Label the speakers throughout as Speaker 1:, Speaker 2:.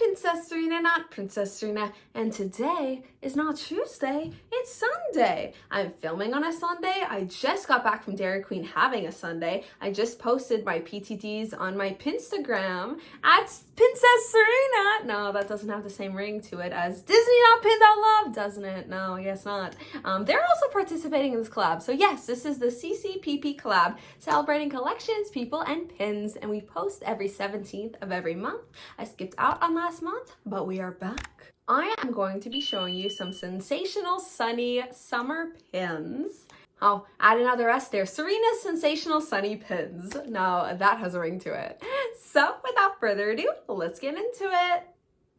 Speaker 1: Princess Serena, not Princess Serena, and today is not Tuesday, it's Sunday. I'm filming on a Sunday. I just got back from Dairy Queen having a Sunday. I just posted my PTTs on my Pinstagram at Princess Serena. No, that doesn't have the same ring to it as Disney.pin.love, doesn't it? No, I guess not. They're also participating in this collab. So yes, this is the CCPP collab, celebrating collections, people, and pins, and we post every 17th of every month. I skipped out on last month, but we are back. I am going to be showing you some sensational sunny summer pins. Oh, add another S there. Serena's Sensational Sunny Pins. Now that has a ring to it. So without further ado, let's get into it.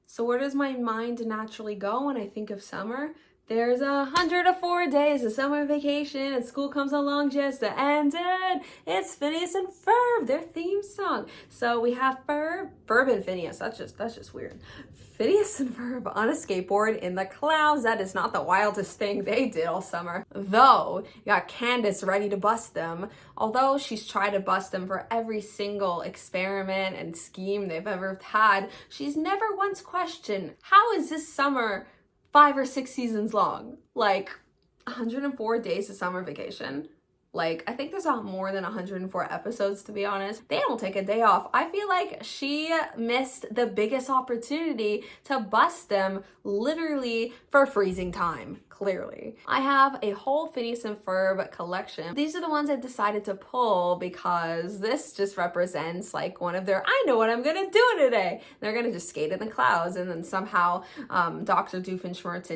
Speaker 1: So where does my mind naturally go when I think of summer? There's 104 days of summer vacation and school comes along just to end it. It's Phineas and Ferb, their theme song. So we have Ferb and Phineas. That's just weird. Phineas and Ferb on a skateboard in the clouds. That is not the wildest thing they did all summer. Though, you got Candace ready to bust them. Although she's tried to bust them for every single experiment and scheme they've ever had, she's never once questioned, how is this summer 5 or 6 seasons long? Like 104 days of summer vacation. Like, I think there's more than 104 episodes, to be honest. They don't take a day off. I feel like she missed the biggest opportunity to bust them literally for freezing time, clearly. I have a whole Phineas and Ferb collection. These are the ones I've decided to pull because this just represents like one of their, I know what I'm gonna do today. They're gonna just skate in the clouds, and then somehow Dr. Doofenshmirtz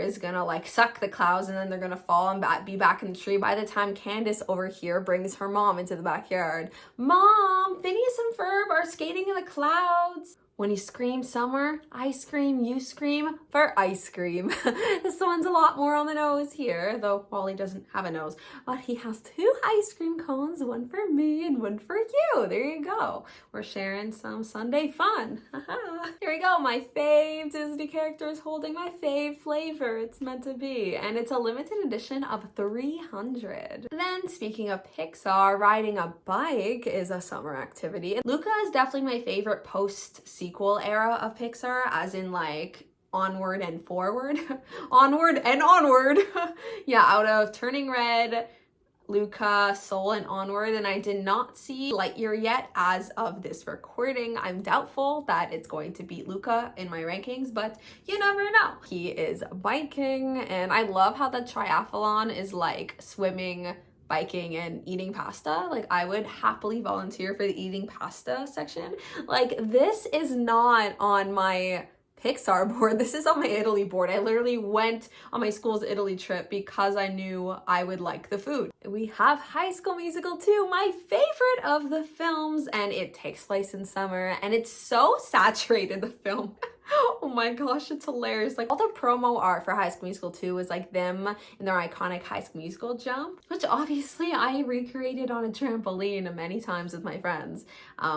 Speaker 1: is gonna like suck the clouds, and then they're gonna fall and be back in the tree by the time Candace over here brings her mom into the backyard. Mom, Phineas and Ferb are skating in the clouds. When you scream summer, I scream, you scream for ice cream. This one's a lot more on the nose here, though Wally doesn't have a nose, but he has 2 ice cream cones, one for me and one for you. There you go. We're sharing some Sunday fun. Here we go. My fave Disney character is holding my fave flavor. It's meant to be. And it's a limited edition of 300. Then speaking of Pixar, riding a bike is a summer activity. Luca is definitely my favorite post-sequel era of Pixar, as in like Onward and Forward. Onward and Onward. Yeah, out of Turning Red, Luca, Soul, and Onward, and I did not see Lightyear yet as of this recording. I'm doubtful that it's going to beat Luca in my rankings, but you never know. He is biking, and I love how the triathlon is like swimming, biking, and eating pasta. Like, I would happily volunteer for the eating pasta section. Like, this is not on my Pixar board. This is on my Italy board. I literally went on my school's Italy trip because I knew I would like the food. We have High School Musical 2, my favorite of the films, and it takes place in summer, and it's so saturated, the film. Oh my gosh, it's hilarious. Like, all the promo art for High School Musical 2 is like them in their iconic High School Musical jump, which obviously I recreated on a trampoline many times with my friends.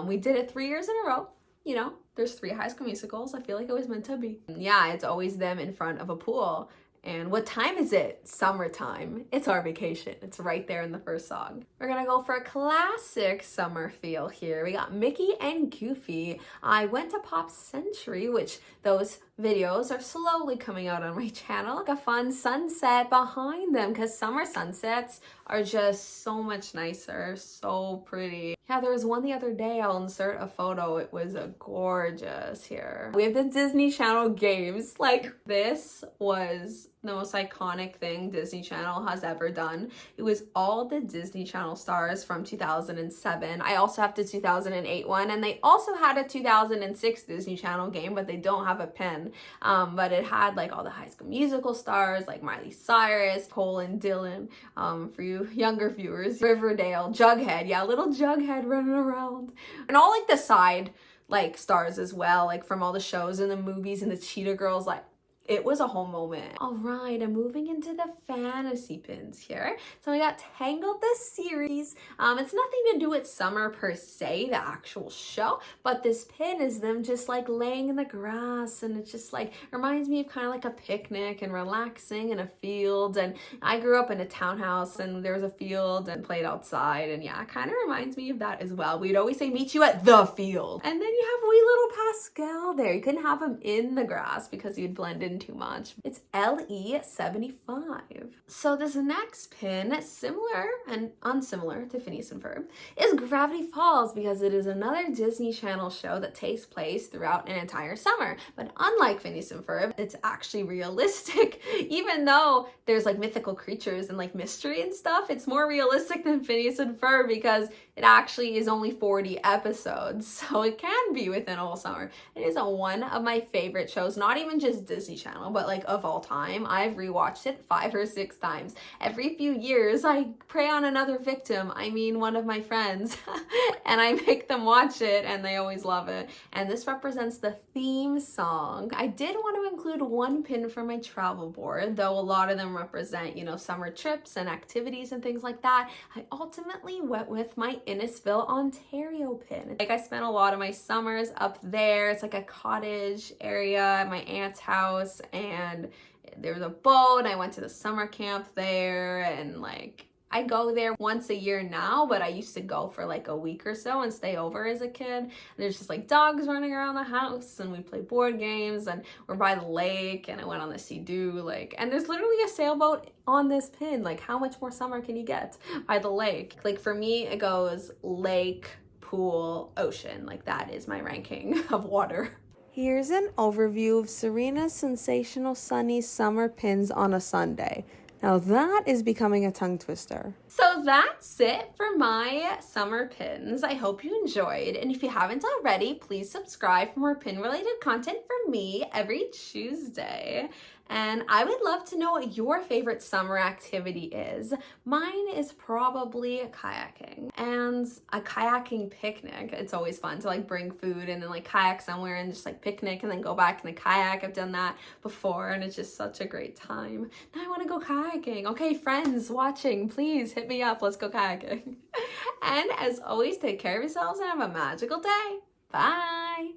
Speaker 1: We did it 3 years in a row. You know, there's 3 High School Musicals. I feel like it was meant to be. Yeah, it's always them in front of a pool. And what time is it? Summertime. It's our vacation. It's right there in the first song. We're gonna go for a classic summer feel here. We got Mickey and Goofy. I went to Pop Century, which those videos are slowly coming out on my channel. Like a fun sunset behind them, because summer sunsets are just so much nicer, so pretty. Yeah, there was one the other day. I'll insert a photo. It was gorgeous here. We have the Disney Channel games. Like, this was the most iconic thing Disney Channel has ever done. It was all the Disney Channel stars from 2007. I also have the 2008 one, and they also had a 2006 Disney Channel game, but they don't have a pin. But it had like all the High School Musical stars like Miley Cyrus, Cole and Dylan. For you younger viewers, Riverdale, Jughead. Yeah, little Jughead running around. And all like the side like stars as well, like from all the shows and the movies and the Cheetah Girls. Like, it was a whole moment. All right, I'm moving into the fantasy pins here. So we got Tangled the series. It's nothing to do with summer per se, the actual show, but this pin is them just like laying in the grass, and it just like reminds me of kind of like a picnic and relaxing in a field. And I grew up in a townhouse and there was a field and played outside, and yeah, it kind of reminds me of that as well. We'd always say meet you at the field. And then you have wee little Pascal out there. You couldn't have him in the grass because he'd blend in too much. It's LE75. So this next pin, similar and unsimilar to Phineas and Ferb, is Gravity Falls because it is another Disney Channel show that takes place throughout an entire summer. But unlike Phineas and Ferb, it's actually realistic. Even though there's like mythical creatures and like mystery and stuff, it's more realistic than Phineas and Ferb because it actually is only 40 episodes, so it can be within a whole summer. It is one of my favorite shows, not even just Disney Channel, but like of all time. I've rewatched it 5 or 6 times. Every few years, I prey on another victim. I mean, one of my friends, and I make them watch it, and they always love it. And this represents the theme song. I did want to include one pin for my travel board, though a lot of them represent, you know, summer trips and activities and things like that. I ultimately went with my Innisfil, Ontario pin. Like I spent a lot of my summers up there. It's like a cottage area at my aunt's house, and there was a boat. I went to the summer camp there, and like I go there once a year now, but I used to go for like a week or so and stay over as a kid. And there's just like dogs running around the house, and we play board games, and we're by the lake, and I went on the Sea-Doo, like, and there's literally a sailboat on this pin. Like, how much more summer can you get by the lake? Like for me, it goes lake, pool, ocean. Like that is my ranking of water. Here's an overview of Serena's sensational sunny summer pins on a Sunday. Now that is becoming a tongue twister. So that's it for my summer pins. I hope you enjoyed. And if you haven't already, please subscribe for more pin related content from me every Tuesday. And I would love to know what your favorite summer activity is. Mine is probably kayaking and a kayaking picnic. It's always fun to like bring food and then like kayak somewhere and just like picnic and then go back in the kayak. I've done that before and it's just such a great time. Now I want to go kayaking. Okay, friends watching, please hit me up. Let's go kayaking. And as always, take care of yourselves and have a magical day. Bye.